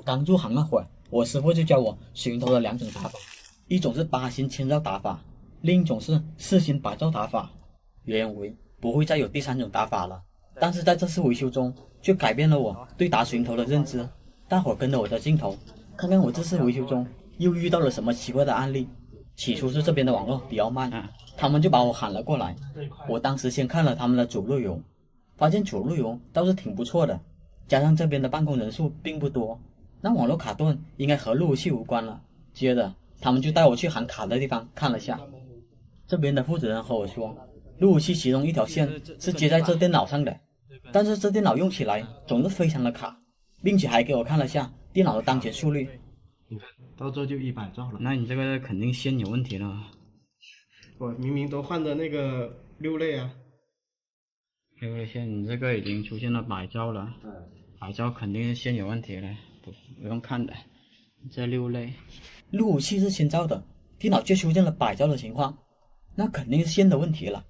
刚入行那会儿，我师傅就教我水云头的2种打法，一种是8星千兆打法，另一种是4星百兆打法。原以为不会再有第3种打法了，但是在这次维修中，却改变了我对打水云头的认知。大伙跟着我的镜头，看看我这次维修中又遇到了什么奇怪的案例。起初是这边的网络比较慢，他们就把我喊了过来。我当时先看了他们的主路由，发现主路由倒是挺不错的，加上这边的办公人数并不多，那网络卡顿应该和路由器无关了。接着他们就带我去喊卡的地方看了下，这边的负责人和我说，路由器其中一条线是接在这电脑上的，但是这电脑用起来总是非常的卡，并且还给我看了下电脑的当前速率。你看到这就100兆了，那你这个肯定线有问题了。我明明都换的那个6类啊6类线，你这个已经出现了100兆了，100兆肯定是线有问题了，不用看的。这6类，路由器是1000兆的，电脑却出现了100兆的情况，那肯定是线的问题了。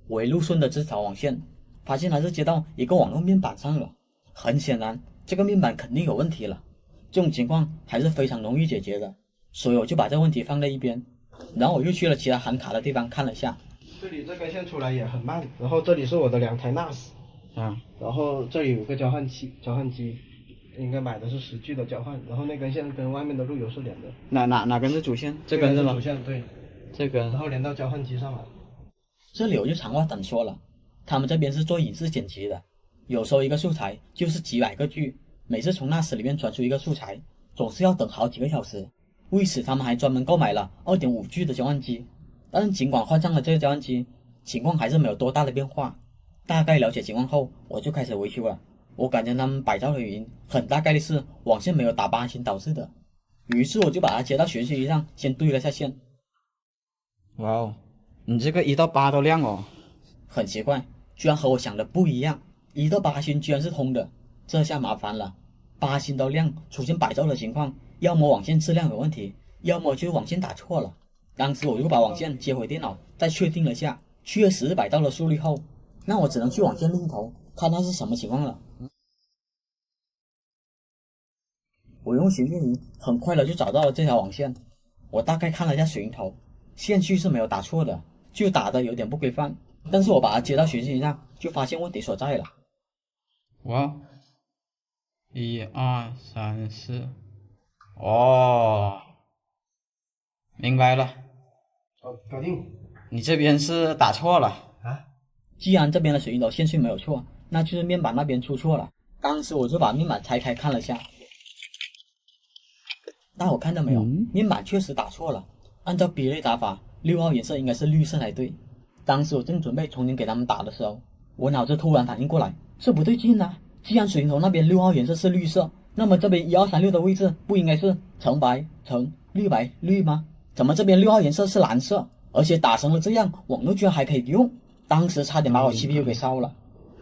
我一路顺着这条网线，发现它是接到一个网络面板上了，很显然这个面板肯定有问题了。这种情况还是非常容易解决的，所以我就把这问题放在一边，然后我又去了其他喊卡的地方看了下。这里这根线出来也很慢，然后这里是我的2台 NAS， 然后这里有个交换机，应该买的是10G 的交换，然后那根线跟外面的路由是连的。哪根是主线？这根是吗？主线，对，这根，然后连到交换机上了。这里我就长话短说了，他们这边是做影视剪辑的，有时候一个素材就是几百个 G， 每次从 NAS 里面传出一个素材，总是要等好几个小时。为此他们还专门购买了 2.5G 的交换机，但是尽管换上了这个交换机，情况还是没有多大的变化。大概了解情况后，我就开始维修了。我感觉他们100兆的原因很大概率是网线没有打8星导致的，于是我就把它接到学习机上先对了下线。哇哦，你这个1到8都亮哦，很奇怪，居然和我想的不一样，1到8星居然是通的，这下麻烦了，8星都亮，出现100兆的情况，要么网线质量有问题，要么就是网线打错了。当时我就把网线接回电脑，再确定了下，确实100兆的速率后，那我只能去网线另一头看它是什么情况了。我用寻讯仪很快的就找到了这条网线，我大概看了一下水云头，线序是没有打错的，就打的有点不规范，但是我把它接到寻讯仪上，就发现问题所在了。哇，1、2、3、4，哦，明白了。搞定。你这边是打错了啊？既然这边的水云头线序没有错，那就是面板那边出错了。当时我就把面板拆开看了下，大伙看到没有？面板确实打错了，按照 B 类打法，6号颜色应该是绿色才对。当时我正准备重新给他们打的时候，我脑子突然反应过来，这不对劲啊！既然水云头那边6号颜色是绿色，那么这边1236的位置不应该是橙白橙绿白绿吗？怎么这边6号颜色是蓝色？而且打成了这样，网络居然还可以用，当时差点把我 CPU 给烧了。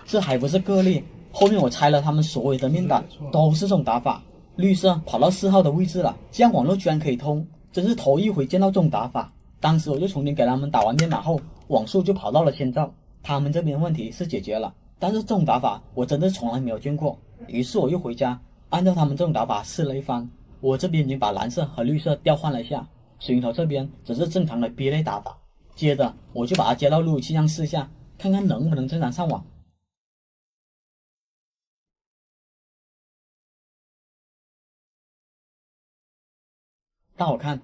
这还不是个例，后面我拆了他们所有的面板，都是这种打法。绿色跑到4号的位置了，这样网络居然可以通，真是头一回见到这种打法。当时我就重新给他们打完面板后，网速就跑到了1000兆，他们这边问题是解决了，但是这种打法我真的从来没有见过。于是我又回家，按照他们这种打法试了一番。我这边已经把蓝色和绿色调换了一下，水云头这边只是正常的 B 类打法。接着我就把它接到路由器上试一下，看看能不能正常上网。大伙看，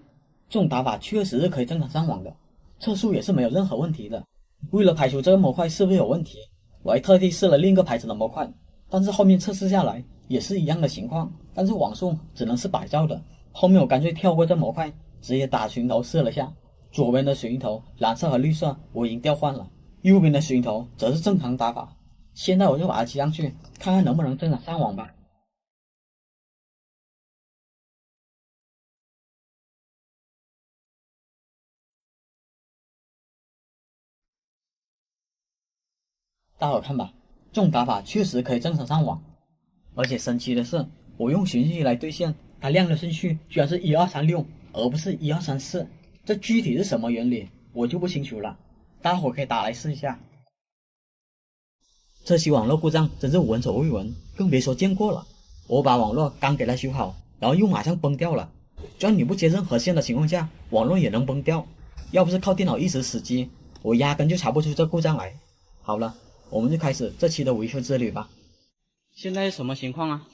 这种打法确实是可以正常上网的，测速也是没有任何问题的。为了排除这个模块是不是有问题，我还特地试了另一个牌子的模块，但是后面测试下来也是一样的情况，但是网速只能是100兆的。后面我干脆跳过这模块，直接打水云头试了下。左边的水云头蓝色和绿色我已经调换了，右边的水云头则是正常打法。现在我就把它接上去，看看能不能正常上网吧。大伙看吧，这种打法确实可以正常上网，而且神奇的是，我用寻讯仪来对线，它亮的顺序居然是1236，而不是1234。这具体是什么原理，我就不清楚了。大伙可以打来试一下。这期网络故障真是闻所未闻，更别说见过了。我把网络刚给它修好，然后又马上崩掉了。就算你不接任何线的情况下，网络也能崩掉。要不是靠电脑一时死机，我压根就查不出这故障来。好了，我们就开始这期的维修之旅吧。现在是什么情况啊？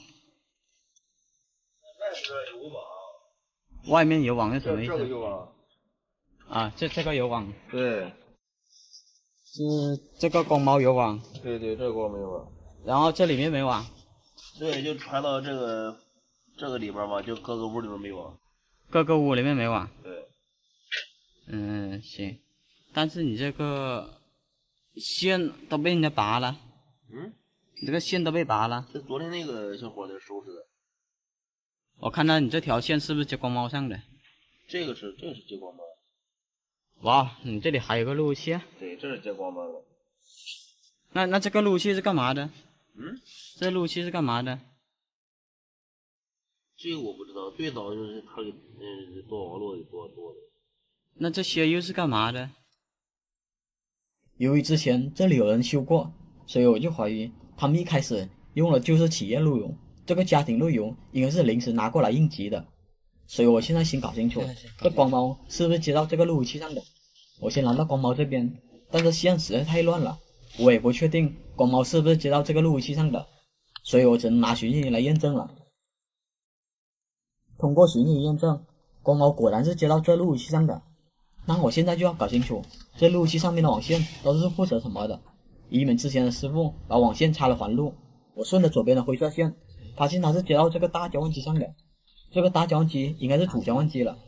外面有网是什么意思？这个有网啊，这个有网。对，是这个光猫有网。对，这个光没有网。然后这里面没网。对，就传到这个里边嘛，就各个屋里面没网。各个屋里面没网。对。行。但是你这个线都被人家拔了。你这个线都被拔了。这昨天那个小伙子收拾的。我看到你这条线是不是接光猫上的？这个是接光猫。哇，你这里还有个路由器啊？对，这是接光猫的。那这个路由器是干嘛的？这路由器是干嘛的？这个我不知道，最早就是他给做网络给做的。那这些又是干嘛的？由于之前这里有人修过，所以我就怀疑他们一开始用了就是企业路由，这个家庭路由应该是临时拿过来应急的。所以我现在先搞清楚这光猫是不是接到这个路由器上的。我先来到光猫这边，但是线实在太乱了，我也不确定光猫是不是接到这个路由器上的，所以我只能拿寻仪来验证了。通过寻仪验证，光猫果然是接到这路由器上的。那我现在就要搞清楚这路由器上面的网线都是负责什么的，以免之前的师傅把网线插了环路。我顺着左边的灰色线，发现它是接到这个大交换机上的，这个大交换机应该是主交换机了。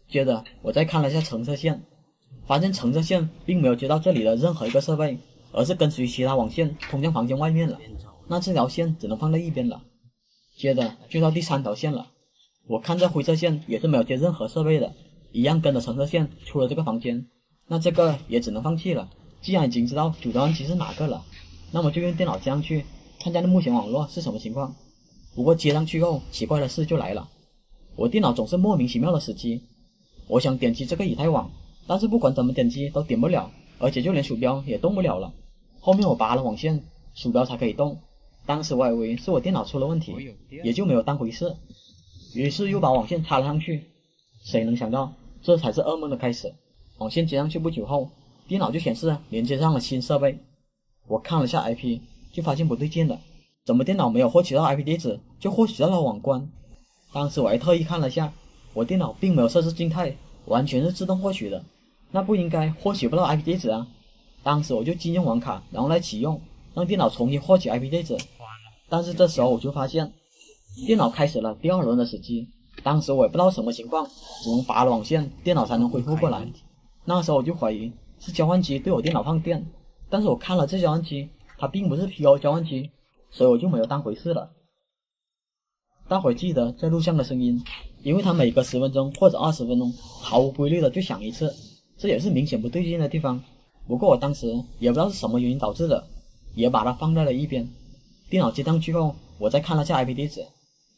接着我再看了一下橙色线，发现橙色线并没有接到这里的任何一个设备，而是跟随其他网线通向房间外面了，那这条线只能放在一边了。接着就到第3条线了，我看这灰色线也是没有接任何设备的，一样跟着橙色线出了这个房间，那这个也只能放弃了。既然已经知道主交换机是哪个了，那么就用电脑接上去，看下目前网络是什么情况。不过接上去后，奇怪的事就来了，我电脑总是莫名其妙的死机。我想点击这个以太网，但是不管怎么点击都点不了，而且就连鼠标也动不了了。后面我拔了网线，鼠标才可以动。当时我以为是我电脑出了问题，也就没有当回事，于是又把网线插了上去。谁能想到这才是噩梦的开始。网线接上去不久后，电脑就显示连接上了新设备。我看了下 IP， 就发现不对劲了，怎么电脑没有获取到 IP 地址，就获取到了网关？当时我还特意看了下，我电脑并没有设置静态，完全是自动获取的，那不应该获取不到 IP 地址啊。当时我就禁用网卡，然后来启用，让电脑重新获取 IP 地址。但是这时候我就发现电脑开始了第2轮的死机。当时我也不知道什么情况，只能拔了网线，电脑才能恢复过来。那时候我就怀疑是交换机对我电脑放电，但是我看了这交换机，它并不是 PO 交换机，所以我就没有当回事了。大伙记得这录像的声音，因为它每隔10分钟或者20分钟毫无规律的就响一次，这也是明显不对劲的地方。不过我当时也不知道是什么原因导致的，也把它放在了一边。电脑接上去后，我再看了下 IP 地址，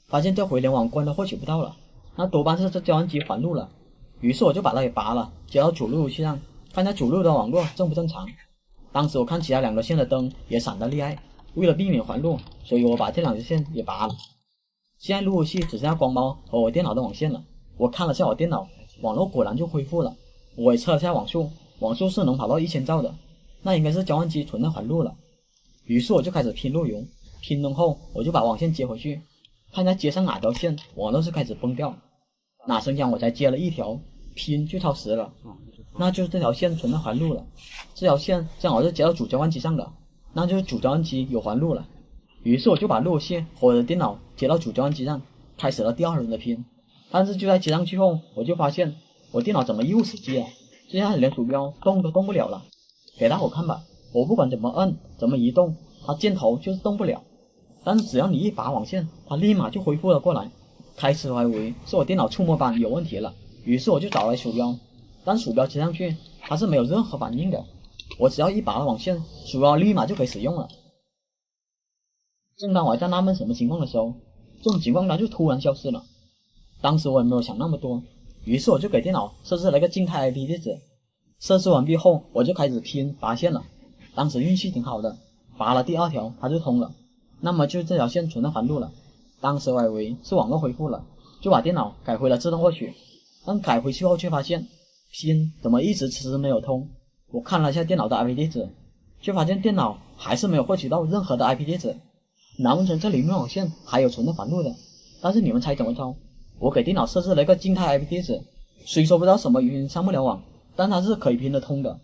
发现这回连网关都获取不到了，那多半是这交换机环路了。于是我就把它给拔了，接到主路由器上，看下主路的网络正不正常。当时我看其他2条线的灯也闪得厉害，为了避免环路，所以我把这2条线也拔了。现在路由器只剩下光猫和我电脑的网线了。我看了下我电脑，网络果然就恢复了。我也测了下网速，网速是能跑到1000兆的，那应该是交换机存在环路了。于是我就开始拼路由，拼通后我就把网线接回去，看下接上哪条线网络是开始崩掉。哪成想我才接了1条，拼就超时了，那就是这条线存在环路了。这条线正好是接到主交换机上的，那就是主交换机有环路了。于是我就把路由器和我的电脑接到主交换机上，开始了第2轮的拼。但是就在接上去后，我就发现我电脑怎么又死机了，这下连鼠标动都动不了了。给大伙看吧，我不管怎么摁怎么移动，它箭头就是动不了。但是只要你一拔网线，它立马就恢复了过来。开始我还以为是我电脑触摸板有问题了，于是我就找来鼠标，但鼠标接上去它是没有任何反应的，我只要一拔了网线，鼠标立马就可以使用了。正当我还在纳闷什么情况的时候，这种情况它就突然消失了。当时我也没有想那么多，于是我就给电脑设置了一个静态 IP 地址。设置完毕后，我就开始拼拔线了。当时运气挺好的，拔了第2条它就通了，那么就这条线存在环路了。当时我以为是网络恢复了，就把电脑改回了自动获取，但改回去后却发现拼怎么一直迟迟没有通。我看了一下电脑的 IP 地址，却发现电脑还是没有获取到任何的 IP 地址。难不成这里面网线还有存着反路的？但是你们猜怎么着？我给电脑设置了一个静态 IP 地址，虽说不知道什么原因上不了网，但它是可以拼得通的。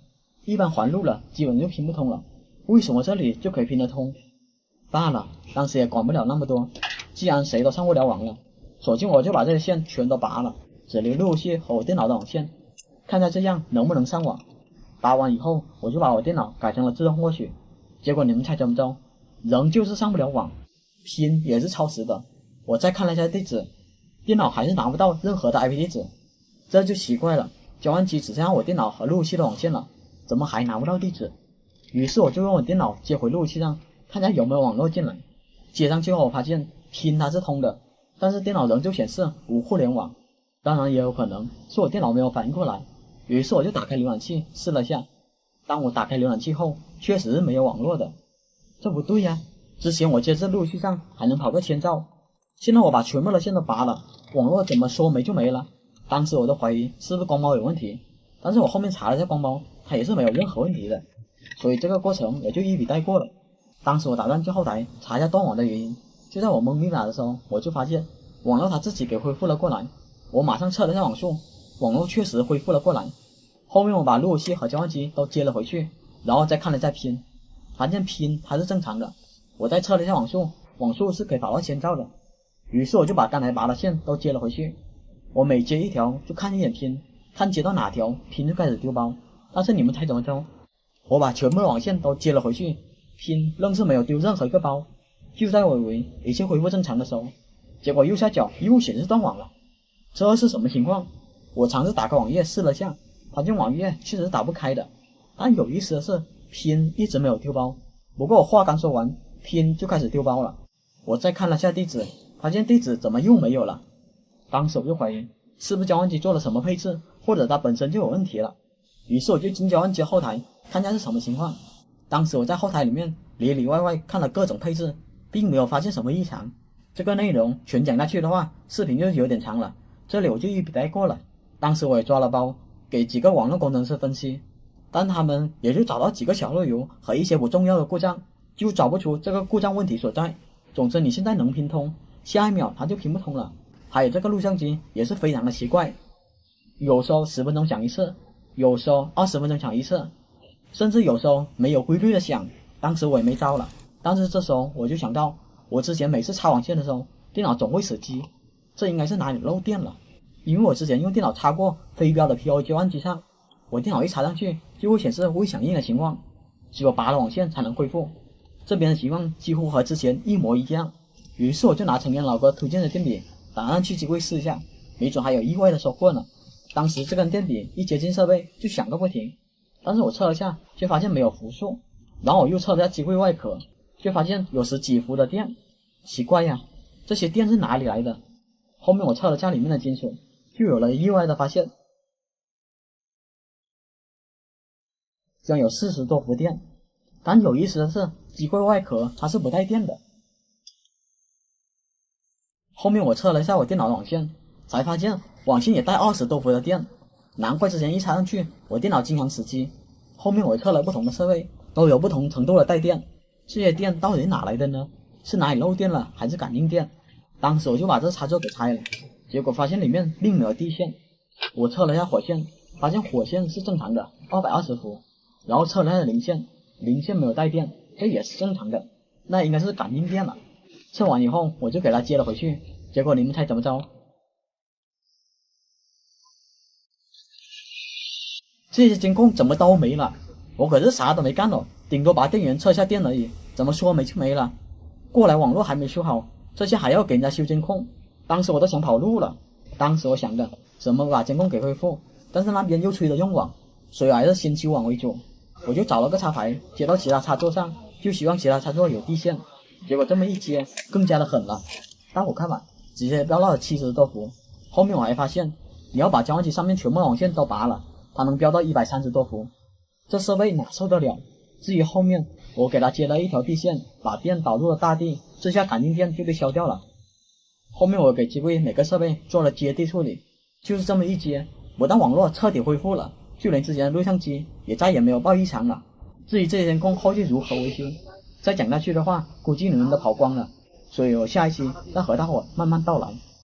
一般环路了基本就拼不通了，为什么这里就可以拼得通？罢了，当时也管不了那么多，既然谁都上不了网了，索性我就把这些线全都拔了，只留路由器和我电脑的网线，看下这样能不能上网。拔完以后，我就把我电脑改成了自动获取，结果你们猜怎么着？仍旧是上不了网，拼也是超时的。我再看了一下地址，电脑还是拿不到任何的 IP 地址，这就奇怪了，交换机只剩下我电脑和路由器的网线了，怎么还拿不到地址？于是我就用我电脑接回路由器上，看下有没有网络进来。接上去后我发现拼它是通的，但是电脑仍旧显示无互联网，当然也有可能是我电脑没有反应过来。于是我就打开浏览器试了下，当我打开浏览器后，确实是没有网络的。这不对呀，之前我接至路由器上还能跑个1000兆，现在我把全部的线都拔了，网络怎么说没就没了？当时我都怀疑是不是光猫有问题，但是我后面查了一下光猫，它也是没有任何问题的，所以这个过程也就一笔带过了。当时我打算去后台查一下断网的原因，就在我蒙密码的时候，我就发现网络它自己给恢复了过来。我马上测了一下网速，网络确实恢复了过来。后面我把路由器和交换机都接了回去，然后再看了一下拼，发现拼它是正常的。我再测了一下网速，网速是可以跑到1000兆的。于是我就把刚才拔的线都接了回去，我每接一条就看一眼拼，看接到哪条拼就开始丢包。但是你们猜怎么着？我把全部的网线都接了回去，拼仍是没有丢任何一个包。就在我以为一切恢复正常的时候，结果右下角又显示断网了，这是什么情况？我尝试打开网页试了下，发现网页确实打不开的。但有意思的是，拼一直没有丢包。不过我话刚说完，拼就开始丢包了。我再看了下地址，发现地址怎么又没有了？当时我就怀疑是不是交换机做了什么配置，或者它本身就有问题了。于是我就进交换机后台看一下是什么情况。当时我在后台里面里里外外看了各种配置，并没有发现什么异常。这个内容全讲下去的话，视频就有点长了，这里我就一笔带过了。当时我也抓了包，给几个网络工程师分析，但他们也就找到几个小漏油和一些不重要的故障，就找不出这个故障问题所在。总之你现在能拼通，下一秒它就拼不通了。还有这个录像机也是非常的奇怪，有时候10分钟响一次，有时候20分钟响一次，甚至有时候没有规律的响。当时我也没招了，但是这时候我就想到，我之前每次插网线的时候，电脑总会死机，这应该是哪里漏电了。因为我之前用电脑插过飞标的 PO 交换机上，我电脑一插上去就会显示未响应的情况，只有拔了网线才能恢复。这边的情况几乎和之前一模一样。于是我就拿成年老哥推荐的电笔打上去机柜试一下，没准还有意外的收获呢。当时这根电笔一接近设备就响个不停，但是我测了下却发现没有伏数，然后我又测了下机柜外壳，却发现有10几伏的电。奇怪呀，这些电是哪里来的？后面我测了下里面的金属，就有了意外的发现，居然有40多伏电。但有意思的是，机柜外壳它是不带电的。后面我测了一下我电脑的网线，才发现网线也带20多伏的电，难怪之前一插上去我电脑经常死机。后面我测了不同的设备，都有不同程度的带电，这些电到底哪来的呢？是哪里漏电了，还是感应电？当时我就把这插座给拆了，结果发现里面并没有地线。我测了一下火线，发现火线是正常的220伏，然后测了一下零线，零线没有带电，这也是正常的，那应该是感应电了。测完以后我就给它接了回去，结果你们猜怎么着？这些监控怎么都没了？我可是啥都没干了，顶多把电源测下电而已，怎么说没就没了？过来网络还没修好，这些还要给人家修监控，当时我都想跑路了。当时我想的怎么把监控给恢复，但是那边又催着用网，所以还是先修网为主。我就找了个插排接到其他插座上，就希望其他插座有地线，结果这么一接更加的狠了。但我看吧，直接飙到了70多伏。后面我还发现，你要把交换机上面全部网线都拔了，它能飙到130多伏，这设备哪受得了？至于后面我给它接了一条地线，把电导入了大地，这下感应电就被消掉了。后面我给机柜每个设备做了接地处理，就是这么一接，不但网络彻底恢复了，就连之前的录像机也再也没有报异常了。至于这些监控后续如何维修，再讲下去的话，估计你们都跑光了，所以我下一期再和大伙慢慢道来。